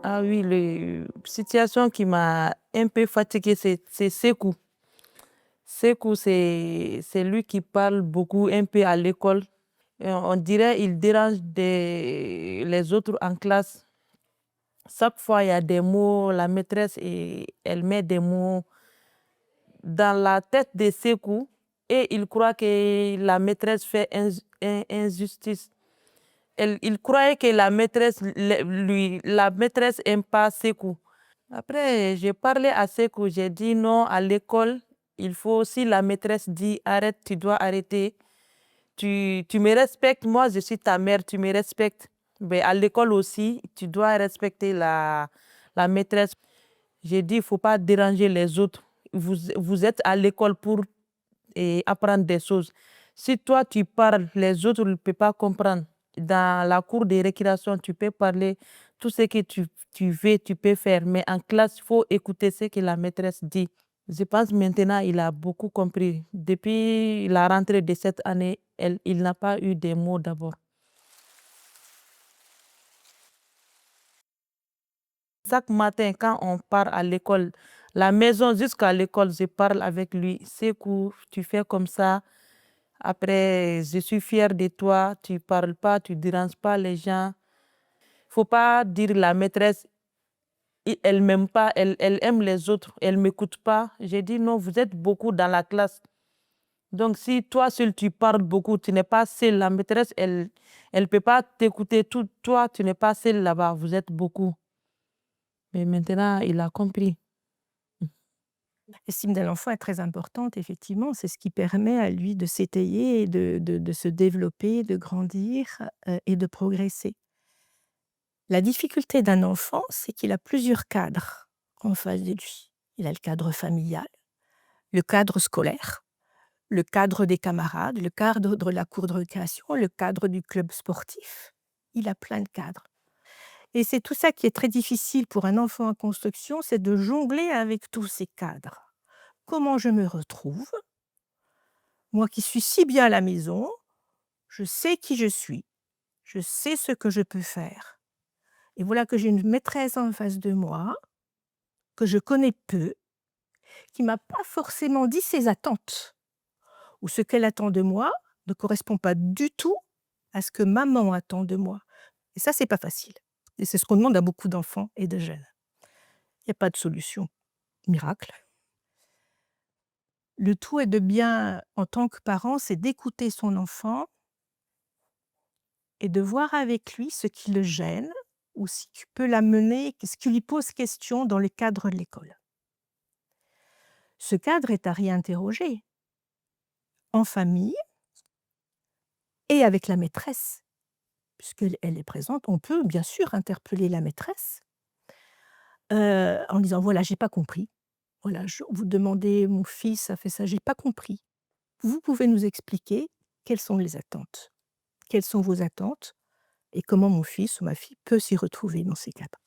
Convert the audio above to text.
Ah oui, situation qui m'a un peu fatiguée, c'est Sekou. Sekou, c'est lui qui parle beaucoup un peu à l'école. On dirait il dérange les autres en classe. Chaque fois, il y a des mots, la maîtresse, elle met des mots dans la tête de Sekou et il croit que la maîtresse fait injustice. Il croyait que la maîtresse aime pas Sekou. Après, j'ai parlé à Sekou, j'ai dit non, à l'école, il faut, si la maîtresse dit arrête, tu dois arrêter. Tu me respectes, moi je suis ta mère, tu me respectes. Mais à l'école aussi, tu dois respecter la maîtresse. J'ai dit, il ne faut pas déranger les autres. Vous êtes à l'école pour apprendre des choses. Si toi, tu parles, les autres ne peuvent pas comprendre. Dans la cour de récréation, tu peux parler tout ce que tu veux, tu peux faire. Mais en classe, il faut écouter ce que la maîtresse dit. Je pense maintenant il a beaucoup compris. Depuis la rentrée de cette année, il n'a pas eu de mots d'abord. Chaque matin, quand on part à l'école, la maison jusqu'à l'école, je parle avec lui. C'est cool, tu fais comme ça. Après, je suis fière de toi. Tu ne parles pas, tu ne déranges pas les gens. Il ne faut pas dire la maîtresse, elle m'aime pas, elle aime les autres, elle ne m'écoute pas. J'ai dit non, vous êtes beaucoup dans la classe. Donc, si toi seul tu parles beaucoup, tu n'es pas seul. La maîtresse, elle ne peut pas t'écouter. Tout, toi, tu n'es pas seul là-bas. Vous êtes beaucoup. Mais maintenant, il a compris. L'estime de l'enfant est très importante, effectivement. C'est ce qui permet à lui de s'étayer et de se développer, de grandir et de progresser. La difficulté d'un enfant, c'est qu'il a plusieurs cadres en face de lui. Il a le cadre familial, le cadre scolaire, le cadre des camarades, le cadre de la cour de récréation, le cadre du club sportif. Il a plein de cadres. Et c'est tout ça qui est très difficile pour un enfant en construction, c'est de jongler avec tous ces cadres. Comment je me retrouve? Moi qui suis si bien à la maison, je sais qui je suis, je sais ce que je peux faire. Et voilà que j'ai une maîtresse en face de moi, que je connais peu, qui m'a pas forcément dit ses attentes ou ce qu'elle attend de moi ne correspond pas du tout à ce que maman attend de moi. Et ça, c'est pas facile. Et c'est ce qu'on demande à beaucoup d'enfants et de jeunes. Il y a pas de solution miracle. Le tout est de bien, en tant que parent, c'est d'écouter son enfant et de voir avec lui ce qui le gêne ou si tu peux l'amener, ce qui lui pose question dans le cadre de l'école. Ce cadre est à réinterroger en famille et avec la maîtresse. Puisqu'elle est présente, on peut bien sûr interpeller la maîtresse, en disant: «Voilà, j'ai pas compris. Voilà, vous demandez, mon fils a fait ça, j'ai pas compris. Vous pouvez nous expliquer quelles sont les attentes? Quelles sont vos attentes et comment mon fils ou ma fille peut s'y retrouver dans ces cadres?»